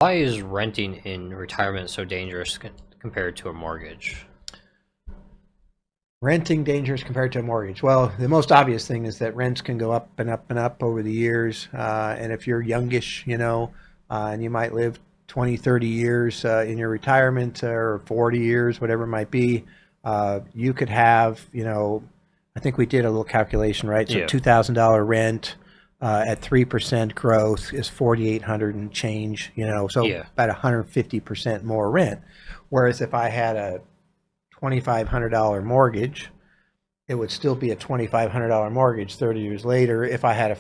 Why is renting in retirement so dangerous compared to a mortgage? Renting dangerous compared to a mortgage? Well, the most obvious thing is that rents can go up and up and up over the years. And if you're youngish, and you might live 20, 30 years in your retirement or 40 years, whatever it might be, you could have, I think we did a little calculation, right? So Yeah. $2,000 rent at 3% growth is 4,800 and change, so Yeah. about 150% more rent. Whereas if I had a $2,500 mortgage, it would still be a $2,500 mortgage 30 years later if I had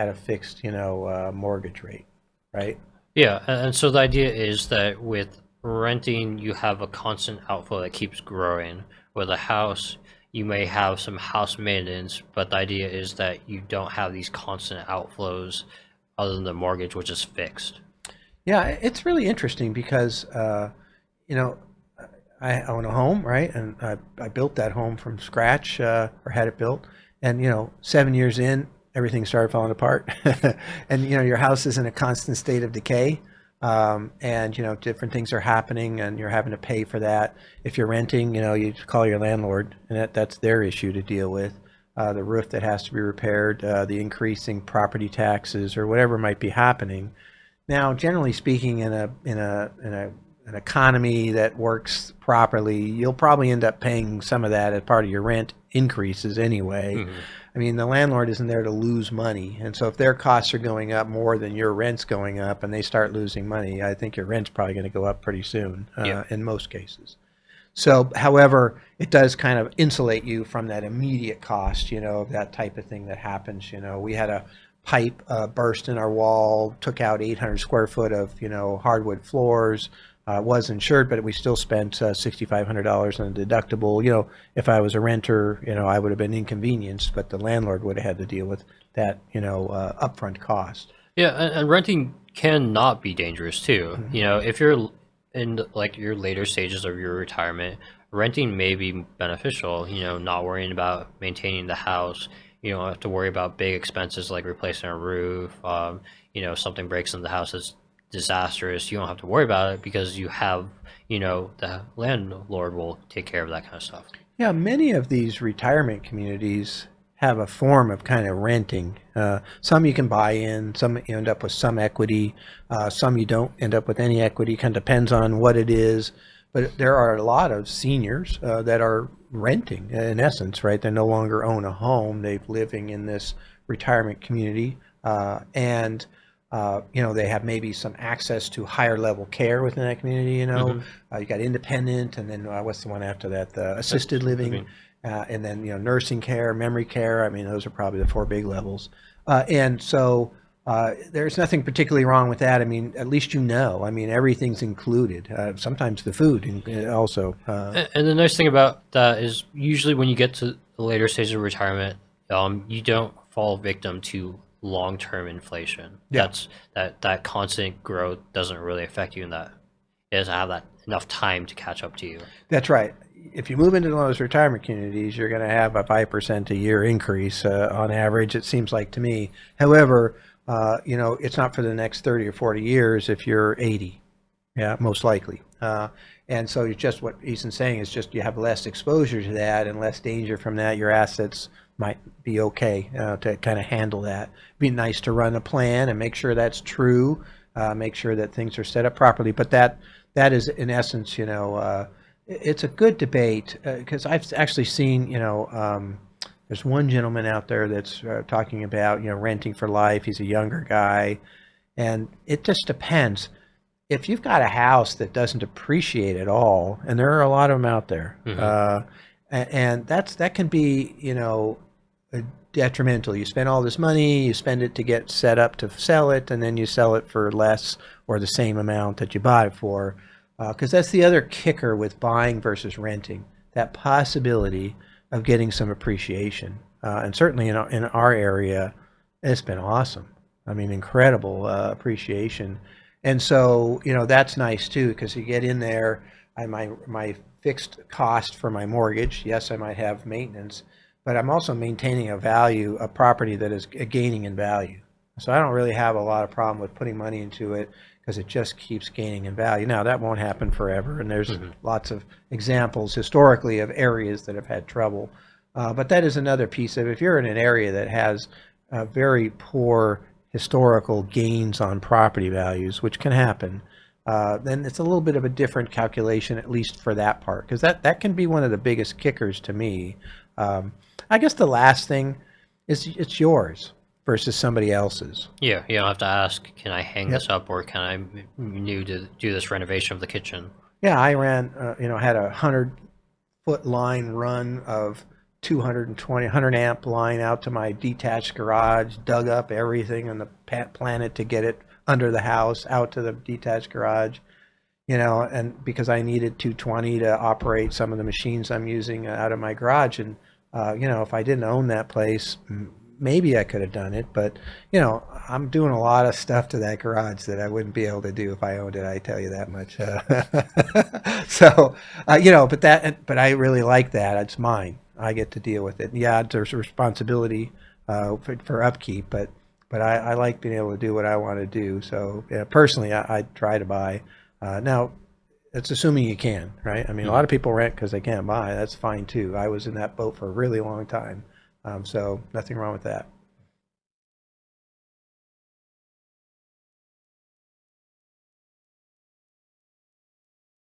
a fixed mortgage rate, right? Yeah, and so the idea is that with renting, you have a constant outflow that keeps growing. With a house, you may have some house maintenance, but the idea is that you don't have these constant outflows other than the mortgage, which is fixed. Yeah, it's really interesting because you know I own a home, right? And I built that home from scratch, or had it built. And, 7 years in, everything started falling apart. And, your house is in a constant state of decay. And, different things are happening and you're having to pay for that. If you're renting, you call your landlord and that's their issue to deal with. The roof that has to be repaired, the increasing property taxes or whatever might be happening. Now, generally speaking, in a an economy that works properly, you'll probably end up paying some of that as part of your rent increases anyway. Hmm. I mean, the landlord isn't there to lose money, and so if their costs are going up more than your rent's going up, and they start losing money, I think your rent's probably going to go up pretty soon, Yeah. in most cases. So, however, it does kind of insulate you from that immediate cost, of that type of thing that happens. We had a pipe burst in our wall, took out 800 square foot of, hardwood floors. Was insured, but we still spent $6,500 on a deductible. If I was a renter, I would have been inconvenienced, but the landlord would have had to deal with that, upfront cost. Yeah, and renting can not be dangerous too. Mhm. If you're in like your later stages of your retirement, renting may be beneficial. Not worrying about maintaining the house. You don't have to worry about big expenses like replacing a roof. Something breaks in the house that's disastrous. You don't have to worry about it because you have, the landlord will take care of that kind of stuff. Yeah, many of these retirement communities have a form of kind of renting. Some you can buy in, some you end up with some equity, some you don't end up with any equity. Kind of depends on what it is. But there are a lot of seniors that are renting in essence, right? They no longer own a home. They're living in this retirement community. And they have maybe some access to higher level care within that community. Hmm. You got independent, and then what's the one after that? The assisted living, Living. and then nursing care, memory care. I mean, those are probably the four big levels. And so there's nothing particularly wrong with that. I mean, at least I mean, everything's included. Sometimes the food also. And the nice thing about that is usually when you get to the later stage of retirement, you don't fall victim to long-term inflation. Yeah, That constant growth doesn't really affect you in that it doesn't have that enough time to catch up to you. that's right. If you move into one of those retirement communities, you're going to have a 5% a year increase on average, it seems like to me. However, it's not for the next 30 or 40 years if you're 80. Yeah, most likely. And so it's just what Ethan's saying is just you have less exposure to that and less danger from that. Your assets might be okay to kind of handle that. Be nice to run a plan and make sure that's true. Make sure that things are set up properly. But that is in essence, it's a good debate because I've actually seen, there's one gentleman out there that's talking about, renting for life. He's a younger guy, and it just depends. If you've got a house that doesn't appreciate at all, and there are a lot of them out there, Hmm. and that can be, detrimental. You spend all this money, you spend it to get set up to sell it, and then you sell it for less or the same amount that you bought it for. Because that's the other kicker with buying versus renting, that possibility of getting some appreciation. And certainly in our area, it's been awesome. I mean, incredible appreciation. And so, that's nice too, because you get in there, my fixed cost for my mortgage, yes, I might have maintenance, but I'm also maintaining a property that is gaining in value. So I don't really have a lot of problem with putting money into it because it just keeps gaining in value. Now that won't happen forever, and there's Hmm. lots of examples historically of areas that have had trouble. But that is another piece of if you're in an area that has very poor historical gains on property values, which can happen, then it's a little bit of a different calculation, at least for that part, because that can be one of the biggest kickers to me. Um, I guess the last thing is it's yours versus somebody else's. Yeah, you don't have to ask, can I hang Yep. this up or can I need to do this renovation of the kitchen? Yeah, I ran, had a 100-foot line run of 220, 100 amp line out to my detached garage, dug up everything on the planet to get it under the house, out to the detached garage, and because I needed 220 to operate some of the machines I'm using out of my garage. And, if I didn't own that place, maybe I could have done it. But, I'm doing a lot of stuff to that garage that I wouldn't be able to do if I owned it. I tell you that much. So, but I really like that. It's mine. I get to deal with it. Yeah, there's a responsibility for upkeep, but I like being able to do what I want to do. So yeah, personally, I try to buy. Now, it's assuming you can, right? I mean, a lot Hmm. of people rent because they can't buy. That's fine too. I was in that boat for a really long time. So nothing wrong with that.